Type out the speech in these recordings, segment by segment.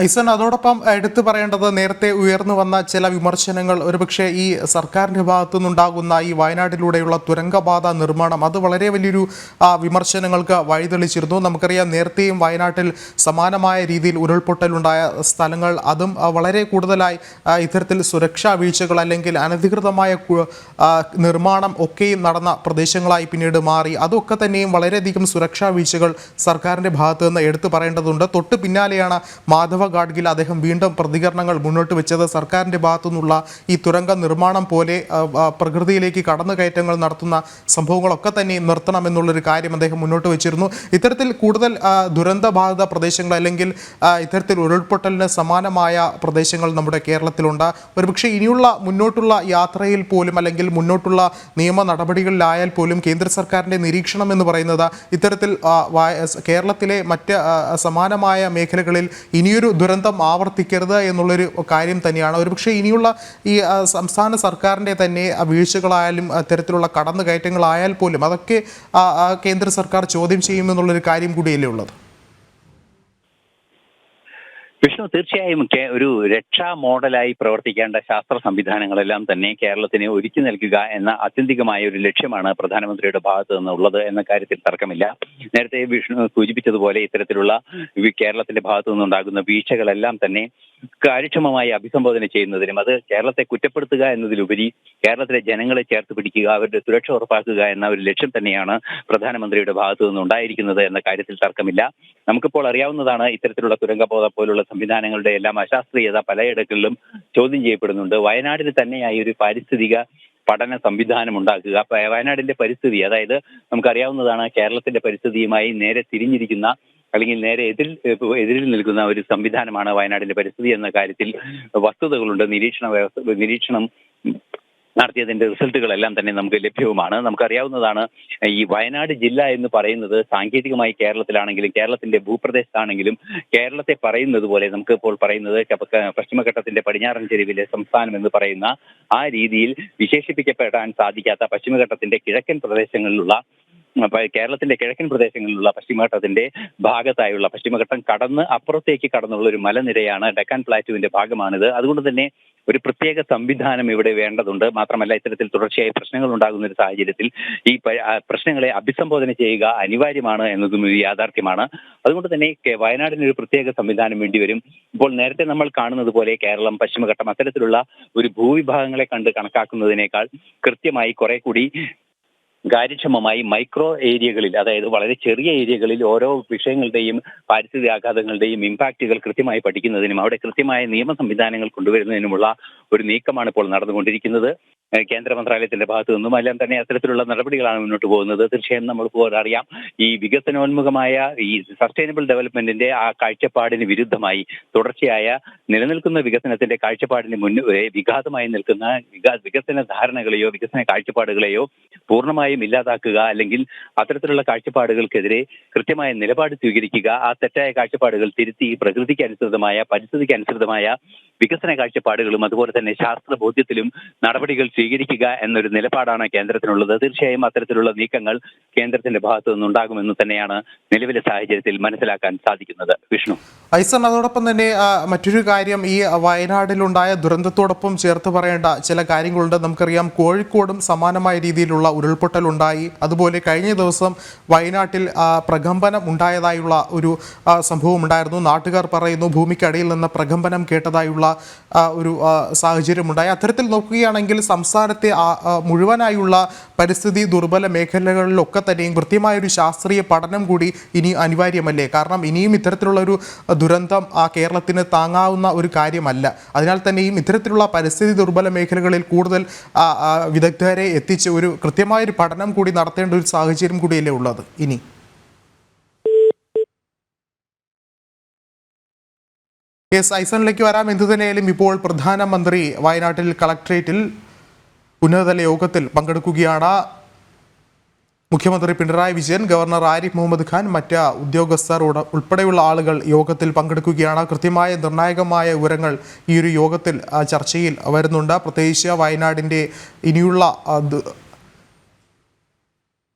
ഐസൻ, അതോടൊപ്പം എടുത്തു പറയേണ്ടത് നേരത്തെ ഉയർന്നു വന്ന ചില വിമർശനങ്ങൾ ഒരുപക്ഷെ ഈ സർക്കാരിൻ്റെ ഭാഗത്തു നിന്നുണ്ടാകുന്ന ഈ വയനാട്ടിലൂടെയുള്ള തുരങ്കപാത നിർമ്മാണം അത് വളരെ വലിയൊരു വിമർശനങ്ങൾക്ക് വഴിതെളിച്ചിരുന്നു. നമുക്കറിയാം നേരത്തെയും വയനാട്ടിൽ സമാനമായ രീതിയിൽ ഉരുൾപൊട്ടലുണ്ടായ സ്ഥലങ്ങൾ അതും വളരെ കൂടുതലായി ഇത്തരത്തിൽ സുരക്ഷാ വീഴ്ചകൾ അല്ലെങ്കിൽ അനധികൃതമായ നിർമ്മാണം ഒക്കെയും നടന്ന പ്രദേശങ്ങളായി പിന്നീട് മാറി. അതൊക്കെ തന്നെയും വളരെയധികം സുരക്ഷാ വീഴ്ചകൾ സർക്കാരിൻ്റെ ഭാഗത്തു നിന്ന് എടുത്തു പറയേണ്ടതുണ്ട്. തൊട്ട് പിന്നാലെയാണ് മാധവ ഗാഡ്ഗിൽ അദ്ദേഹം വീണ്ടും പ്രതികരണങ്ങൾ മുന്നോട്ട് വെച്ചത്. സർക്കാരിൻ്റെ ഭാഗത്തു നിന്നുള്ള ഈ തുരങ്ക നിർമ്മാണം പോലെ പ്രകൃതിയിലേക്ക് കടന്നുകയറ്റങ്ങൾ നടത്തുന്ന സംഭവങ്ങളൊക്കെ തന്നെ നിർത്തണമെന്നുള്ളൊരു കാര്യം അദ്ദേഹം മുന്നോട്ട് വെച്ചിരുന്നു. ഇത്തരത്തിൽ കൂടുതൽ ദുരന്തബാധിത പ്രദേശങ്ങൾ അല്ലെങ്കിൽ ഇത്തരത്തിൽ ഉരുൾപൊട്ടലിന് സമാനമായ പ്രദേശങ്ങൾ നമ്മുടെ കേരളത്തിലുണ്ട്. ഒരുപക്ഷെ ഇനിയുള്ള മുന്നോട്ടുള്ള യാത്രയിൽ പോലും അല്ലെങ്കിൽ മുന്നോട്ടുള്ള നിയമ നടപടികളിലായാൽ പോലും കേന്ദ്ര സർക്കാരിൻ്റെ നിരീക്ഷണം എന്ന് പറയുന്നത് ഇത്തരത്തിൽ കേരളത്തിലെ മറ്റ് സമാനമായ മേഖലകളിൽ ഇനിയൊരു ദുരന്തം ആവർത്തിക്കരുത് എന്നുള്ളൊരു കാര്യം തന്നെയാണ്. ഒരുപക്ഷെ ഇനിയുള്ള ഈ സംസ്ഥാന സർക്കാരിൻ്റെ തന്നെ വീഴ്ചകളായാലും അത്തരത്തിലുള്ള കടന്നുകയറ്റങ്ങളായാൽ പോലും അതൊക്കെ കേന്ദ്ര സർക്കാർ ചോദ്യം ചെയ്യുമെന്നുള്ളൊരു കാര്യം കൂടിയല്ലേ ഉള്ളത്. വിഷ്ണു, തീർച്ചയായും ഒരു രക്ഷാ മോഡലായി പ്രവർത്തിക്കേണ്ട ശാസ്ത്ര സംവിധാനങ്ങളെല്ലാം തന്നെ കേരളത്തിന് ഒരുക്കി നൽകുക എന്ന ആത്യന്തികമായ ഒരു ലക്ഷ്യമാണ് പ്രധാനമന്ത്രിയുടെ ഭാഗത്തു നിന്നുള്ളത് എന്ന കാര്യത്തിൽ തർക്കമില്ല. നേരത്തെ വിഷ്ണു സൂചിപ്പിച്ചതുപോലെ ഇത്തരത്തിലുള്ള കേരളത്തിന്റെ ഭാഗത്തു നിന്നുണ്ടാകുന്ന വീഴ്ചകളെല്ലാം തന്നെ കാര്യക്ഷമമായി അഭിസംബോധന ചെയ്യുന്നതിനും അത് കേരളത്തെ കുറ്റപ്പെടുത്തുക എന്നതിലുപരി കേരളത്തിലെ ജനങ്ങളെ ചേർത്ത് പിടിക്കുക, അവരുടെ സുരക്ഷ ഉറപ്പാക്കുക എന്ന ഒരു ലക്ഷ്യം തന്നെയാണ് പ്രധാനമന്ത്രിയുടെ ഭാഗത്തു നിന്നുണ്ടായിരിക്കുന്നത് എന്ന കാര്യത്തിൽ തർക്കമില്ല. നമുക്കിപ്പോൾ അറിയാവുന്നതാണ് ഇത്തരത്തിലുള്ള തുരങ്കപാത പോലുള്ള സംവിധാനങ്ങളുടെ എല്ലാം അശാസ്ത്രീയത പലയിടങ്ങളിലും ചോദ്യം ചെയ്യപ്പെടുന്നുണ്ട്. വയനാടിന് തന്നെയായി ഒരു പാരിസ്ഥിതിക പഠന സംവിധാനം ഉണ്ടാക്കുക, വയനാടിന്റെ പരിസ്ഥിതി, അതായത് നമുക്കറിയാവുന്നതാണ് കേരളത്തിന്റെ പരിസ്ഥിതിയുമായി നേരെ തിരിഞ്ഞിരിക്കുന്ന അല്ലെങ്കിൽ നേരെ എതിരിൽ നിൽക്കുന്ന ഒരു സംവിധാനമാണ് വയനാടിന്റെ പരിസ്ഥിതി എന്ന കാര്യത്തിൽ വസ്തുതകളുണ്ട്. നിരീക്ഷണം നടത്തിയതിന്റെ റിസൾട്ടുകളെല്ലാം തന്നെ നമുക്ക് ലഭ്യവുമാണ്. നമുക്കറിയാവുന്നതാണ് ഈ വയനാട് ജില്ല എന്ന് പറയുന്നത് സാങ്കേതികമായി കേരളത്തിലാണെങ്കിലും കേരളത്തിന്റെ ഭൂപ്രദേശത്താണെങ്കിലും കേരളത്തെ പറയുന്നത് പോലെ നമുക്ക് ഇപ്പോൾ പറയുന്നത് പശ്ചിമഘട്ടത്തിന്റെ പടിഞ്ഞാറൻ ചെരുവിലെ സംസ്ഥാനം എന്ന് പറയുന്ന ആ രീതിയിൽ വിശേഷിപ്പിക്കപ്പെടാൻ സാധിക്കാത്ത പശ്ചിമഘട്ടത്തിന്റെ കിഴക്കൻ പ്രദേശങ്ങളിലുള്ള കേരളത്തിന്റെ കിഴക്കൻ പ്രദേശങ്ങളിലുള്ള പശ്ചിമഘട്ടത്തിന്റെ ഭാഗത്തായുള്ള പശ്ചിമഘട്ടം കടന്ന് അപ്പുറത്തേക്ക് കടന്നുള്ള ഒരു മലനിരയാണ് ഡെക്കാൻ പ്ലാറ്റുവിന്റെ ഭാഗമാണിത്. അതുകൊണ്ട് തന്നെ ഒരു പ്രത്യേക സംവിധാനം ഇവിടെ വേണ്ടതുണ്ട്. മാത്രമല്ല ഇത്തരത്തിൽ തുടർച്ചയായി പ്രശ്നങ്ങൾ ഉണ്ടാകുന്ന ഒരു സാഹചര്യത്തിൽ ഈ പ്രശ്നങ്ങളെ അഭിസംബോധന ചെയ്യുക അനിവാര്യമാണ് എന്നതും ഒരു യാഥാർത്ഥ്യമാണ്. അതുകൊണ്ട് തന്നെ വയനാടിന് ഒരു പ്രത്യേക സംവിധാനം വേണ്ടിവരും. ഇപ്പോൾ നേരത്തെ നമ്മൾ കാണുന്നത് പോലെ കേരളം, പശ്ചിമഘട്ടം അത്തരത്തിലുള്ള ഒരു ഭൂവിഭാഗങ്ങളെ കണ്ട് കണക്കാക്കുന്നതിനേക്കാൾ കൃത്യമായി കുറെ കൂടി കാര്യക്ഷമമായി മൈക്രോ ഏരിയകളിൽ, അതായത് വളരെ ചെറിയ ഏരിയകളിൽ ഓരോ വിഷയങ്ങളുടെയും പാരിസ്ഥിതിക ആഘാതങ്ങളുടെയും ഇമ്പാക്റ്റുകൾ കൃത്യമായി പഠിക്കുന്നതിനും അവിടെ കൃത്യമായ നിയമ സംവിധാനങ്ങൾ കൊണ്ടുവരുന്നതിനുമുള്ള ഒരു നീക്കമാണ് ഇപ്പോൾ നടന്നുകൊണ്ടിരിക്കുന്നത്. കേന്ദ്ര മന്ത്രാലയത്തിന്റെ ഭാഗത്തു നിന്നും എല്ലാം തന്നെ അത്തരത്തിലുള്ള നടപടികളാണ് മുന്നോട്ട് പോകുന്നത്. തീർച്ചയായും നമ്മളിപ്പോൾ അറിയാം, ഈ വികസനോന്മുഖമായ ഈ സസ്റ്റൈനബിൾ ഡെവലപ്മെന്റിന്റെ ആ കാഴ്ചപ്പാടിന് വിരുദ്ധമായി തുടർച്ചയായ നിലനിൽക്കുന്ന വികസനത്തിന്റെ കാഴ്ചപ്പാടിന് വിഘാതമായി നിൽക്കുന്ന വികസന ധാരണകളെയോ വികസന കാഴ്ചപ്പാടുകളെയോ പൂർണ്ണമായും ഇല്ലാതാക്കുക, അല്ലെങ്കിൽ അത്തരത്തിലുള്ള കാഴ്ചപ്പാടുകൾക്കെതിരെ കൃത്യമായ നിലപാട് സ്വീകരിക്കുക, ആ തെറ്റായ കാഴ്ചപ്പാടുകൾ തിരുത്തി പ്രകൃതിക്ക് അനുസൃതമായ പരിസ്ഥിതിക്ക് അനുസൃതമായ വികസന കാഴ്ചപ്പാടുകളും അതുപോലെ തന്നെ ശാസ്ത്ര ബോധ്യത്തിലും നടപടികൾ സ്വീകരിക്കുക എന്നൊരു നിലപാടാണ് കേന്ദ്രത്തിനുള്ളത്. തീർച്ചയായും അത്തരത്തിലുള്ള നീക്കങ്ങൾ കേന്ദ്രത്തിന്റെ ഭാഗത്തു നിന്നുണ്ടാകുമെന്ന് തന്നെയാണ് നിലവിലെ സാഹചര്യത്തിൽ മനസ്സിലാക്കാൻ സാധിക്കുന്നത്. വിഷ്ണു, ഐസൺ, അതോടൊപ്പം തന്നെ മറ്റൊരു കാര്യം, ഈ വയനാടിലുണ്ടായ ദുരന്തത്തോടൊപ്പം ചേർത്ത് പറയേണ്ട ചില കാര്യങ്ങളുണ്ട്. നമുക്കറിയാം കോഴിക്കോടും സമാനമായ രീതിയിലുള്ള ഉരുൾപൊട്ടൽ ഉണ്ടായി. അതുപോലെ കഴിഞ്ഞ ദിവസം വയനാട്ടിൽ പ്രകമ്പനം ഉണ്ടായതായുള്ള ഒരു സംഭവം ഉണ്ടായിരുന്നു. നാട്ടുകാർ പറയുന്നു ഭൂമിക്കടിയിൽ നിന്ന് പ്രകമ്പനം കേട്ടതായുള്ള ഒരു സാഹചര്യമുണ്ടായി. അത്തരത്തിൽ നോക്കുകയാണെങ്കിൽ സംസ്ഥാനത്തെ മുഴുവനായുള്ള പരിസ്ഥിതി ദുർബല മേഖലകളിലൊക്കെ തന്നെയും കൃത്യമായൊരു ശാസ്ത്രീയ പഠനം കൂടി ഇനി അനിവാര്യമല്ലേ? കാരണം ഇനിയും ഇത്തരത്തിലുള്ള ഒരു ദുരന്തം കേരളത്തിന് താങ്ങാവുന്ന ഒരു കാര്യമല്ല. അതിനാൽ തന്നെയും ഇത്തരത്തിലുള്ള പരിസ്ഥിതി ദുർബല മേഖലകളിൽ കൂടുതൽ വിദഗ്ധരെ എത്തിച്ച് ഒരു കൃത്യമായൊരു പഠനം കൂടി നടത്തേണ്ട ഒരു സാഹചര്യം കൂടിയല്ലേ ഉള്ളത് ഇനി? ഐസണിലേക്ക് വരാം. എന്തു തന്നെയായാലും ഇപ്പോൾ പ്രധാനമന്ത്രി വയനാട്ടിൽ കളക്ട്രേറ്റിൽ ഉന്നതതല യോഗത്തിൽ പങ്കെടുക്കുകയാണ്. മുഖ്യമന്ത്രി പിണറായി വിജയൻ, ഗവർണർ ആരിഫ് മുഹമ്മദ് ഖാൻ, മറ്റ് ഉദ്യോഗസ്ഥർ ഉൾപ്പെടെയുള്ള ആളുകൾ യോഗത്തിൽ പങ്കെടുക്കുകയാണ്. കൃത്യമായ നിർണായകമായ വിവരങ്ങൾ ഈ ഒരു യോഗത്തിൽ ചർച്ചയിൽ വരുന്നുണ്ട്. പ്രത്യേകിച്ച് വയനാടിൻ്റെ ഇനിയുള്ള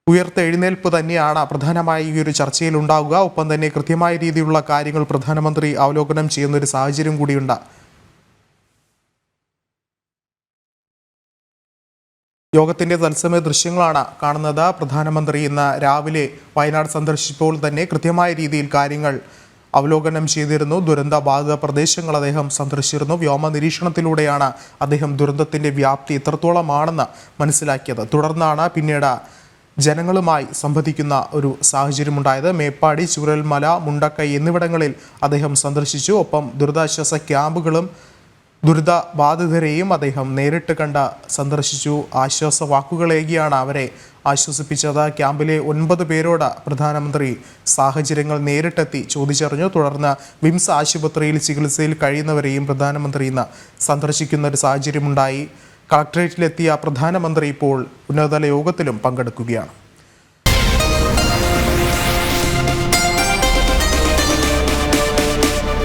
ഉയർത്തെഴുന്നേൽപ്പ് തന്നെയാണ് പ്രധാനമായി ഈ ഒരു ചർച്ചയിൽ ഉണ്ടാവുക. ഒപ്പം തന്നെ കൃത്യമായ രീതിയിലുള്ള കാര്യങ്ങൾ പ്രധാനമന്ത്രി അവലോകനം ചെയ്യുന്ന ഒരു സാഹചര്യം കൂടിയുണ്ട്. യോഗത്തിന്റെ തത്സമയ ദൃശ്യങ്ങളാണ് കാണുന്നത്. പ്രധാനമന്ത്രി ഇന്ന് രാവിലെ വയനാട് സന്ദർശിച്ചപ്പോൾ തന്നെ കൃത്യമായ രീതിയിൽ കാര്യങ്ങൾ അവലോകനം ചെയ്തിരുന്നു. ദുരന്ത ബാധിത പ്രദേശങ്ങൾ അദ്ദേഹം സന്ദർശിച്ചിരുന്നു. വ്യോമ നിരീക്ഷണത്തിലൂടെയാണ് അദ്ദേഹം ദുരന്തത്തിന്റെ വ്യാപ്തി എത്രത്തോളമാണെന്ന് മനസ്സിലാക്കിയത്. തുടർന്നാണ് പിന്നീട് ജനങ്ങളുമായി സംവദിക്കുന്ന ഒരു സാഹചര്യമുണ്ടായത്. മേപ്പാടി, ചൂരൽമല, മുണ്ടക്കൈ എന്നിവിടങ്ങളിൽ അദ്ദേഹം സന്ദർശിച്ചു. ഒപ്പം ദുരിതാശ്വാസ ക്യാമ്പുകളും ദുരിതബാധിതരെയും അദ്ദേഹം നേരിട്ട് കണ്ട് സന്ദർശിച്ചു. ആശ്വാസ വാക്കുകളേകിയാണ് അവരെ ആശ്വസിപ്പിച്ചത്. ക്യാമ്പിലെ 9 പേരോട് പ്രധാനമന്ത്രി സാഹചര്യങ്ങൾ നേരിട്ടെത്തി ചോദിച്ചറിഞ്ഞു. തുടർന്ന് വിംസ് ആശുപത്രിയിൽ ചികിത്സയിൽ കഴിയുന്നവരെയും പ്രധാനമന്ത്രി ഇന്ന് സന്ദർശിക്കുന്ന ഒരു സാഹചര്യമുണ്ടായി. കളക്ടറേറ്റിലെത്തിയ പ്രധാനമന്ത്രി ഇപ്പോൾ ഉന്നതതല യോഗത്തിലും പങ്കെടുക്കുകയാണ്.